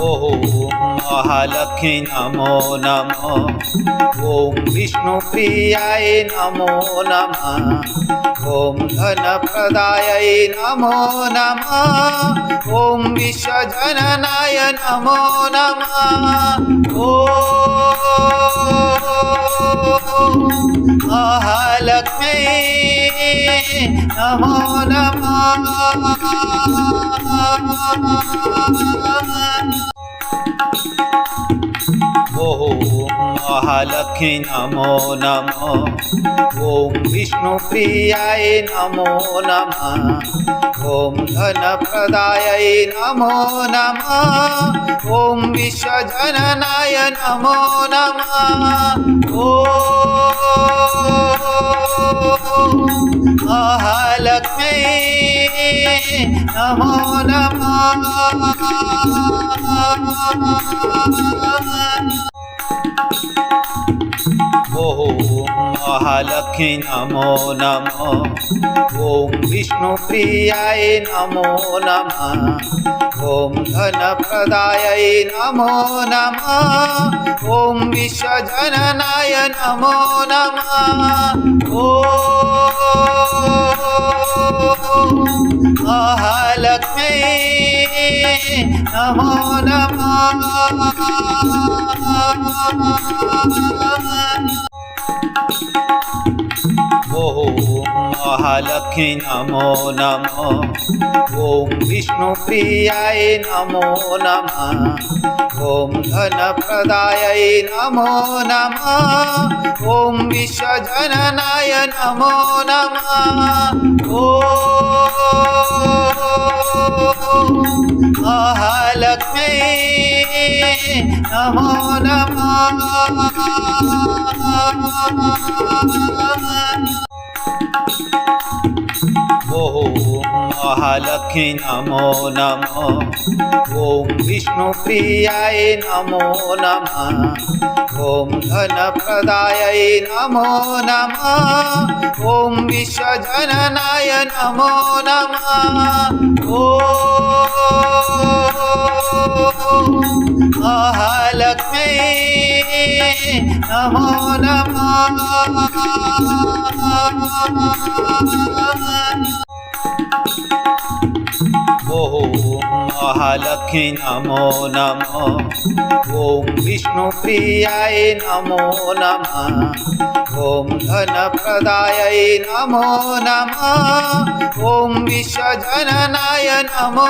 ओम महालक्ष्मी नमो नमः। ओम विष्णुप्रियाय नमो नमः। ओम धनप्रदाय नमो नमः। ओम विश्वजननाय नमो नमः। ओम महालक्ष्मी नमो नमः। ओम महालक्ष्मी नमो नमः। ओम विष्णुप्रियाय नमो नमः। ओम धनप्रदाय नमो नमः। ओम विश्वजननाय नमो नमः। ओम महालक्ष्मी नमो नमः। ओम महालक्ष्मी नमो नमः। ओम विष्णुप्रियाय नमो नमः। ओम धनप्रदाय नमो नमः। ओम विश्वजननाय नमो नमः। ओम महालक्ष्मी नमो नमः। ओम महालक्ष्मी नमो नमः। ओम विष्णुप्रियाय नमो नमः। ओम धनप्रदाय नमो नमः। ओम विश्वजननाय नमो नमः। ओम महालक्ष्मी नमो नमः। ओम महालक्ष्मी नमो नमः। ओम विष्णुप्रियाय नमो नमः। ओम धनप्रदाय नमो नमः। ओम विश्वजननाय नमो नमः। ओम महालक्ष्मी नमो नमः। ओम महालक्ष्मी नमो नमः। ओम विष्णुप्रियाय नमो नमः। ओम धनप्रदाय नमो नमः। ओम विश्वजननाय नमो